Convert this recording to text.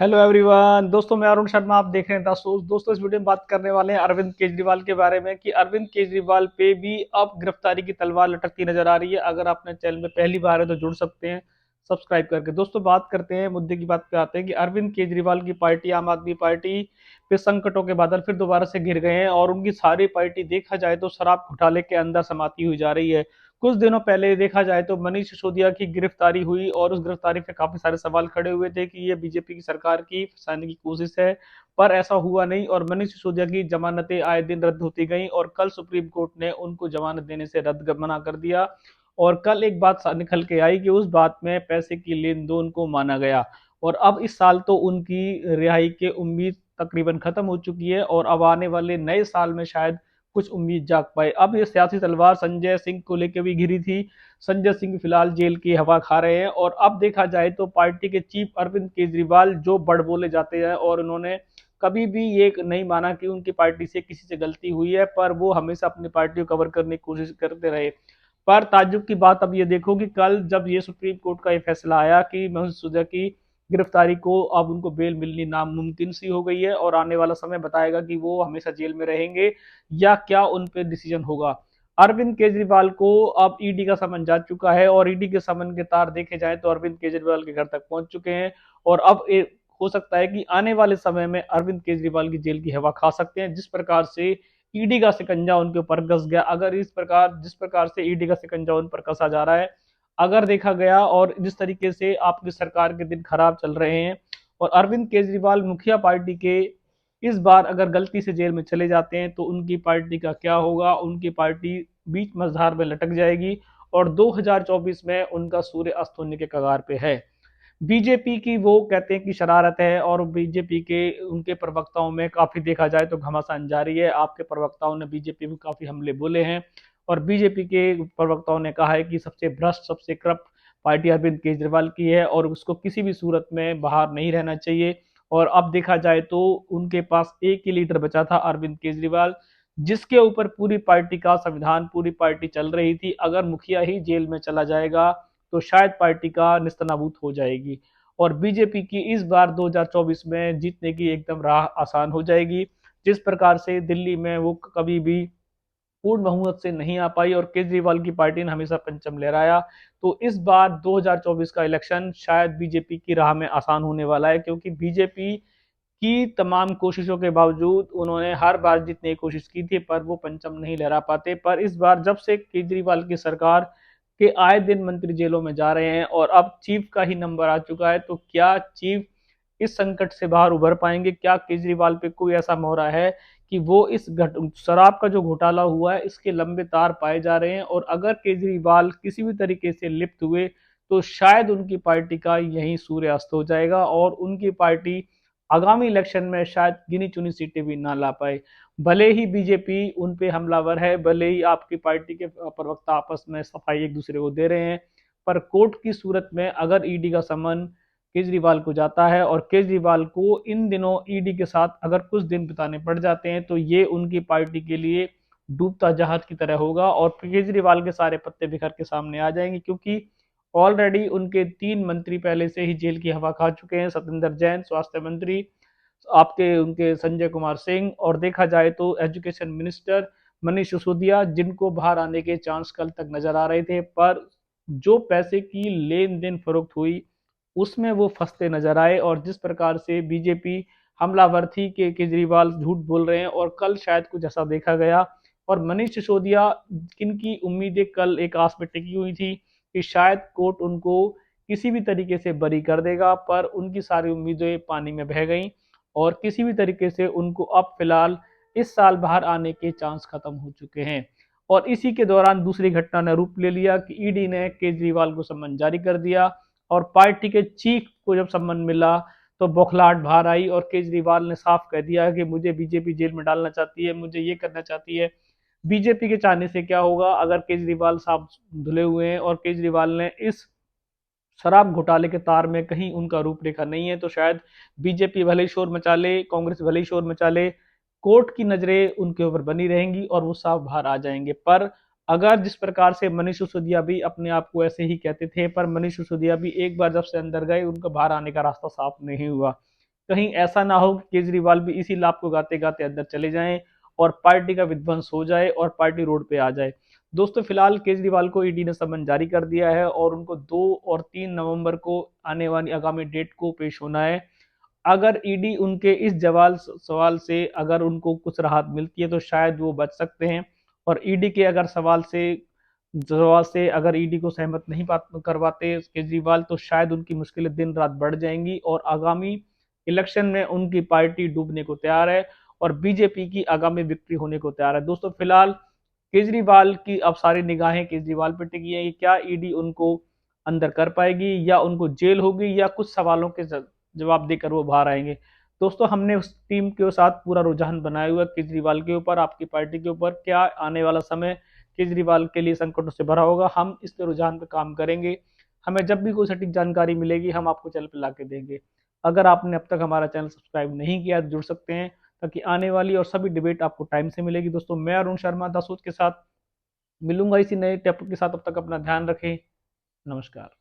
Hello everyone. दोस्तों मैं अरुण शर्मा, आप देख रहे हैं दोस्तों इस वीडियो में बात करने वाले हैं अरविंद केजरीवाल के बारे में कि अरविंद केजरीवाल पे भी अब गिरफ्तारी की तलवार लटकती नजर आ रही है। अगर आपने चैनल में पहली बार है तो जुड़ सकते हैं सब्सक्राइब करके। दोस्तों बात करते हैं, मुद्दे की बात पे आते हैं कि अरविंद केजरीवाल की पार्टी आम आदमी पार्टी पे संकटों के बादल फिर दोबारा से घिर गए हैं और उनकी सारी पार्टी देखा जाए तो शराब घोटाले के अंदर समाती हुई जा रही है। कुछ दिनों पहले देखा जाए तो मनीष सिसोदिया की गिरफ्तारी हुई और उस गिरफ्तारी पे काफी सारे सवाल खड़े हुए थे कि ये बीजेपी की सरकार की फंसाने की कोशिश है, पर ऐसा हुआ नहीं और मनीष सिसोदिया की जमानतें आए दिन रद्द होती गई और कल सुप्रीम कोर्ट ने उनको जमानत देने से रद्द मना कर दिया। और कल एक बात निकल के आई कि उस बात में पैसे की लेन देन को माना गया और अब इस साल तो उनकी रिहाई के उम्मीद तकरीबन खत्म हो चुकी है और अब आने वाले नए साल में शायद कुछ उम्मीद जाग पाए। अब ये सियासी तलवार संजय सिंह को लेकर भी घिरी थी। संजय सिंह फिलहाल जेल की हवा खा रहे हैं और अब देखा जाए तो पार्टी के चीफ अरविंद केजरीवाल जो बड़ बोले जाते हैं और उन्होंने कभी भी ये नहीं माना कि उनकी पार्टी से किसी से गलती हुई है, पर वो हमेशा अपनी पार्टी को कवर करने की कोशिश करते रहे। पर ताज्जुब की बात अब ये देखो कि कल जब ये सुप्रीम कोर्ट का ये फैसला आया कि मसूद सुजा की गिरफ्तारी को अब उनको बेल मिलनी नामुमकिन सी हो गई है और आने वाला समय बताएगा कि वो हमेशा जेल में रहेंगे या क्या उन पे डिसीजन होगा। अरविंद केजरीवाल को अब ईडी का समन जा चुका है और ईडी के समन के तार देखे जाए तो अरविंद केजरीवाल के घर तक पहुंच चुके हैं और अब हो सकता है कि आने वाले समय में अरविंद केजरीवाल की जेल की हवा खा सकते हैं। जिस प्रकार से ईडी का शिकंजा उनके ऊपर कस गया, अगर इस प्रकार जिस प्रकार से ईडी का शिकंजा उन पर कसा जा रहा है, अगर देखा गया और जिस तरीके से आपकी सरकार के दिन खराब चल रहे हैं और अरविंद केजरीवाल मुखिया पार्टी के इस बार अगर गलती से जेल में चले जाते हैं तो उनकी पार्टी का क्या होगा। उनकी पार्टी बीच मझधार में लटक जाएगी और 2024 में उनका सूर्य अस्त होने के कगार पे है। बीजेपी की वो कहते हैं कि शरारत है और बीजेपी के उनके प्रवक्ताओं में काफी देखा जाए तो घमासान जारी है। आपके प्रवक्ताओं ने बीजेपी में काफी हमले बोले हैं और बीजेपी के प्रवक्ताओं ने कहा है कि सबसे भ्रष्ट सबसे करप्ट पार्टी अरविंद केजरीवाल की है और उसको किसी भी सूरत में बाहर नहीं रहना चाहिए। और अब देखा जाए तो उनके पास एक ही लीडर बचा था अरविंद केजरीवाल, जिसके ऊपर पूरी पार्टी का संविधान पूरी पार्टी चल रही थी। अगर मुखिया ही जेल में चला जाएगा तो शायद पार्टी का निस्तनाबूत हो जाएगी और बीजेपी की इस बार 2024 में जीतने की एकदम राह आसान हो जाएगी। जिस प्रकार से दिल्ली में वो कभी भी पूर्ण बहुमत से नहीं आ पाई और केजरीवाल की पार्टी ने हमेशा पंचम लहराया, तो इस बार 2024 का इलेक्शन शायद बीजेपी की राह में आसान होने वाला है, क्योंकि बीजेपी की तमाम कोशिशों के बावजूद उन्होंने हर बार जीतने की कोशिश की थी पर वो पंचम नहीं लहरा पाते। पर इस बार जब से केजरीवाल की सरकार के आए दिन मंत्री जेलों में जा रहे हैं और अब चीफ का ही नंबर आ चुका है, तो क्या चीफ इस संकट से बाहर उभर पाएंगे? क्या केजरीवाल पे कोई ऐसा मोहरा है कि वो इस शराब का जो घोटाला हुआ है इसके लंबे तार पाए जा रहे हैं और अगर केजरीवाल किसी भी तरीके से लिप्त हुए तो शायद उनकी पार्टी का यही सूर्यास्त हो जाएगा और उनकी पार्टी आगामी इलेक्शन में शायद गिनी चुनी सीटें भी ना ला पाए। भले ही बीजेपी उन पे हमलावर है, भले ही आपकी पार्टी के प्रवक्ता आपस में सफाई एक दूसरे को दे रहे हैं, पर कोर्ट की सूरत में अगर ईडी का समन केजरीवाल को जाता है और केजरीवाल को इन दिनों ईडी के साथ अगर कुछ दिन बिताने पड़ जाते हैं तो ये उनकी पार्टी के लिए डूबता जहाज की तरह होगा और केजरीवाल के सारे पत्ते बिखर के सामने आ जाएंगे, क्योंकि ऑलरेडी उनके 3 मंत्री पहले से ही जेल की हवा खा चुके हैं। सत्येंद्र जैन स्वास्थ्य मंत्री, आपके उनके संजय कुमार सिंह और देखा जाए तो एजुकेशन मिनिस्टर मनीष सिसोदिया, जिनको बाहर आने के चांस कल तक नजर आ रहे थे, पर जो पैसे की लेन देन फरोख्त हुई उसमें वो फंसते नजर आए। और जिस प्रकार से बीजेपी हमलावर थी कि केजरीवाल झूठ बोल रहे हैं और कल शायद कुछ ऐसा देखा गया और मनीष सिसोदिया किनकी उम्मीदें कल एक आस में टिकी हुई थी कि शायद कोर्ट उनको किसी भी तरीके से बरी कर देगा, पर उनकी सारी उम्मीदें पानी में बह गईं और किसी भी तरीके से उनको अब फिलहाल इस साल बाहर आने के चांस खत्म हो चुके हैं। और इसी के दौरान दूसरी घटना ने रूप ले लिया कि ईडी ने केजरीवाल को सम्मन जारी कर दिया और पार्टी के चीफ को जब सम्मन मिला तो बौखलाहट बाहर आई और केजरीवाल ने साफ कह दिया कि मुझे बीजेपी जेल में डालना चाहती है, मुझे ये करना चाहती है। बीजेपी के चाहने से क्या होगा अगर केजरीवाल साफ धुले हुए हैं और केजरीवाल ने इस शराब घोटाले के तार में कहीं उनका रूपरेखा नहीं है, तो शायद बीजेपी भले ही शोर मचा ले, कांग्रेस भले ही शोर मचा ले, कोर्ट की नजरें उनके ऊपर बनी रहेंगी और वो साफ बाहर आ जाएंगे। पर अगर जिस प्रकार से मनीष सिसोदिया भी अपने आप को ऐसे ही कहते थे, पर मनीष सिसोदिया भी एक बार जब से अंदर गए उनका बाहर आने का रास्ता साफ नहीं हुआ। कहीं ऐसा ना हो कि केजरीवाल भी इसी लाभ को गाते गाते अंदर चले जाएं और पार्टी का विध्वंस हो जाए और पार्टी रोड पे आ जाए। दोस्तों फिलहाल केजरीवाल को ईडी ने समन जारी कर दिया है और उनको 2 और 3 नवंबर को आने वाली आगामी डेट को पेश होना है। अगर ईडी उनके इस जवाल सवाल से अगर उनको कुछ राहत मिलती है तो शायद वो बच सकते हैं, और ईडी के अगर सवाल से जवाब से अगर ईडी को सहमत नहीं करवाते केजरीवाल तो शायद उनकी मुश्किलें दिन रात बढ़ जाएंगी और आगामी इलेक्शन में उनकी पार्टी डूबने को तैयार है और बीजेपी की आगामी विक्ट्री होने को तैयार है। दोस्तों फिलहाल केजरीवाल की अब सारी निगाहें केजरीवाल पर टिकी है कि क्या ईडी उनको अंदर कर पाएगी या उनको जेल होगी या कुछ सवालों के जवाब देकर वो बाहर आएंगे। दोस्तों हमने उस टीम के साथ पूरा रुझान बनाया हुआ है केजरीवाल के ऊपर, आपकी पार्टी के ऊपर। क्या आने वाला समय केजरीवाल के लिए संकटों से भरा होगा, हम इस रुझान पे काम करेंगे। हमें जब भी कोई सटीक जानकारी मिलेगी हम आपको चैनल पे ला के देंगे। अगर आपने अब तक हमारा चैनल सब्सक्राइब नहीं किया तो जुड़ सकते हैं, ताकि आने वाली और सभी डिबेट आपको टाइम से मिलेगी। दोस्तों मैं अरुण शर्मा द सोच के साथ मिलूंगा इसी नए टॉपिक के साथ, अब तक अपना ध्यान रखें। नमस्कार।